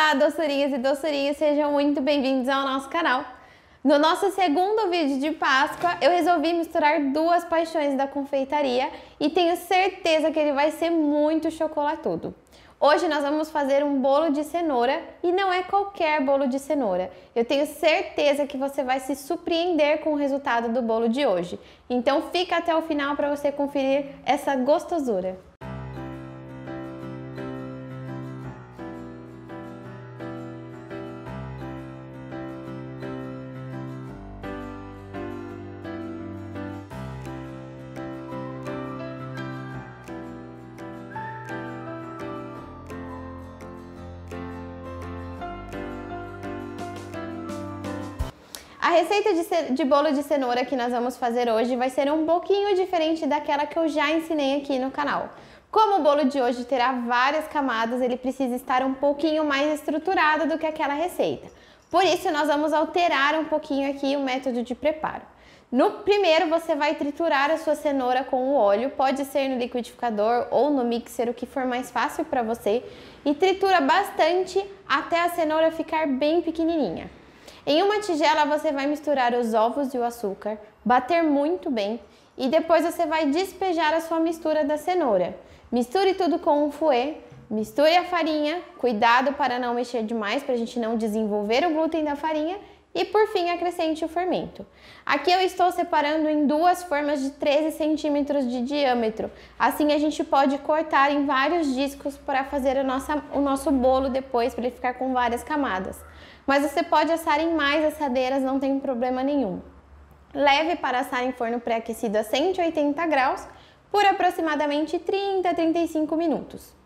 Olá, doçurinhas e doçurinhos, sejam muito bem-vindos ao nosso canal. No nosso segundo vídeo de Páscoa, eu resolvi misturar duas paixões da confeitaria e tenho certeza que ele vai ser muito chocolatudo. Hoje nós vamos fazer um bolo de cenoura e não é qualquer bolo de cenoura. Eu tenho certeza que você vai se surpreender com o resultado do bolo de hoje. Então fica até o final para você conferir essa gostosura. A receita de bolo de cenoura que nós vamos fazer hoje vai ser um pouquinho diferente daquela que eu já ensinei aqui no canal. Como o bolo de hoje terá várias camadas, ele precisa estar um pouquinho mais estruturado do que aquela receita. Por isso, nós vamos alterar um pouquinho aqui o método de preparo. No primeiro, você vai triturar a sua cenoura com o óleo, pode ser no liquidificador ou no mixer, o que for mais fácil para você, e tritura bastante até a cenoura ficar bem pequenininha. Em uma tigela você vai misturar os ovos e o açúcar, bater muito bem e depois você vai despejar a sua mistura da cenoura. Misture tudo com um fouet, misture a farinha, cuidado para não mexer demais para a gente não desenvolver o glúten da farinha e por fim acrescente o fermento. Aqui eu estou separando em duas formas de 13 centímetros de diâmetro, assim a gente pode cortar em vários discos para fazer o nosso bolo depois para ele ficar com várias camadas. Mas você pode assar em mais assadeiras, não tem problema nenhum. Leve para assar em forno pré-aquecido a 180 graus por aproximadamente 30 a 35 minutos.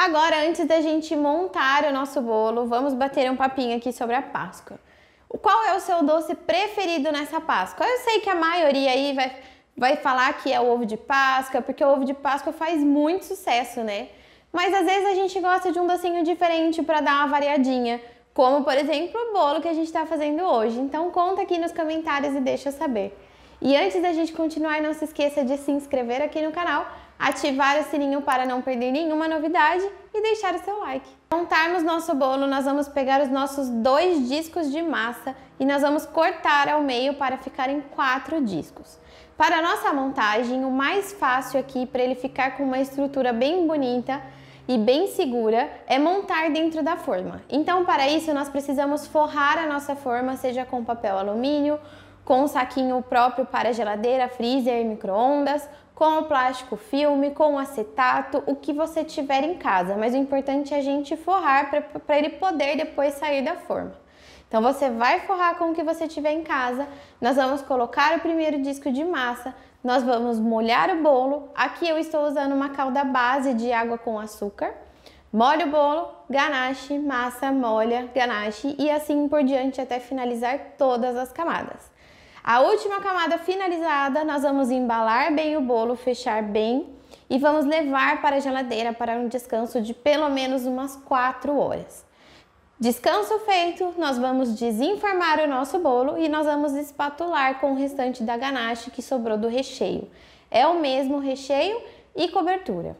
Agora, antes da gente montar o nosso bolo, vamos bater um papinho aqui sobre a Páscoa. Qual é o seu doce preferido nessa Páscoa? Eu sei que a maioria aí vai falar que é o ovo de Páscoa, porque o ovo de Páscoa faz muito sucesso, né? Mas às vezes a gente gosta de um docinho diferente para dar uma variadinha, como por exemplo o bolo que a gente está fazendo hoje. Então conta aqui nos comentários e deixa eu saber. E antes da gente continuar, não se esqueça de se inscrever aqui no canal, ativar o sininho para não perder nenhuma novidade e deixar o seu like. Para montarmos nosso bolo, nós vamos pegar os nossos 2 discos de massa e nós vamos cortar ao meio para ficar em 4 discos. Para a nossa montagem, o mais fácil aqui para ele ficar com uma estrutura bem bonita e bem segura é montar dentro da forma. Então, para isso, nós precisamos forrar a nossa forma, seja com papel alumínio, com um saquinho próprio para geladeira, freezer, micro-ondas, com o plástico filme, com o acetato, o que você tiver em casa. Mas o importante é a gente forrar para ele poder depois sair da forma. Então você vai forrar com o que você tiver em casa, nós vamos colocar o primeiro disco de massa, nós vamos molhar o bolo. Aqui eu estou usando uma calda base de água com açúcar. Molha o bolo, ganache, massa, molha, ganache e assim por diante até finalizar todas as camadas. A última camada finalizada, nós vamos embalar bem o bolo, fechar bem e vamos levar para a geladeira para um descanso de pelo menos umas 4 horas. Descanso feito, nós vamos desenformar o nosso bolo e nós vamos espatular com o restante da ganache que sobrou do recheio. É o mesmo recheio e cobertura.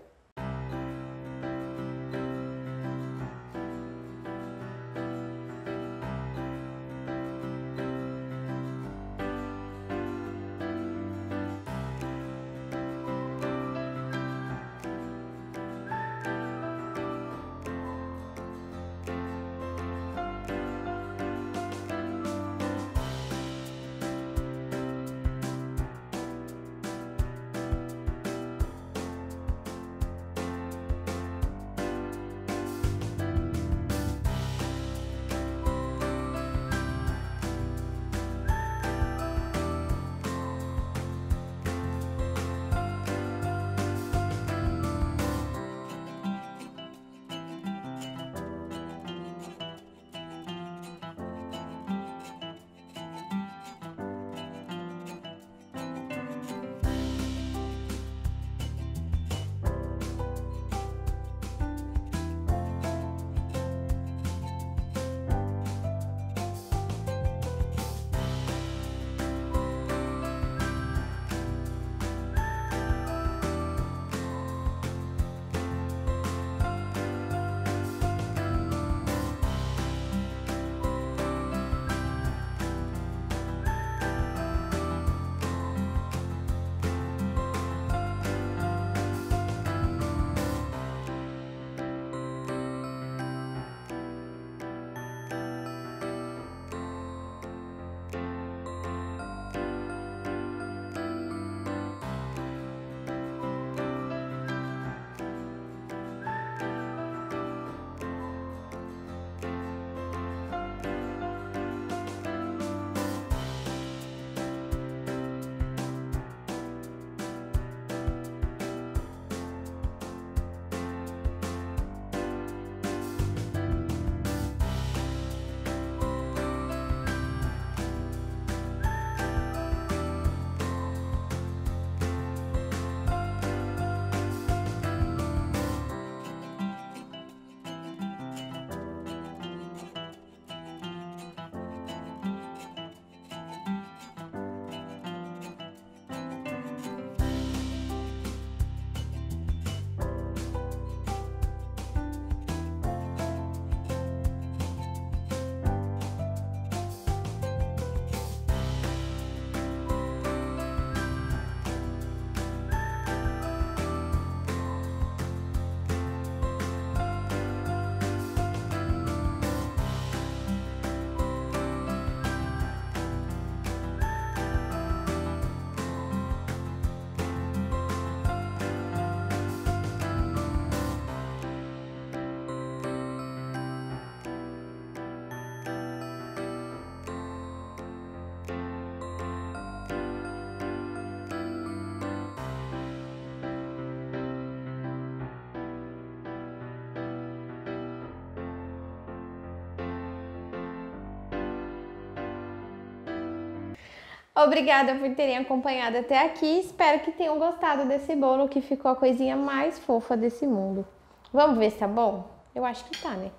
Obrigada por terem acompanhado até aqui. Espero que tenham gostado desse bolo, que ficou a coisinha mais fofa desse mundo. Vamos ver se tá bom? Eu acho que tá, né?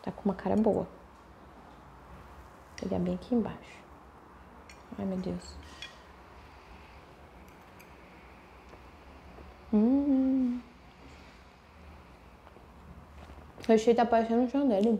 Tá com uma cara boa. Vou pegar bem aqui embaixo. Ai, meu Deus. O recheio tá parecendo um chandelle.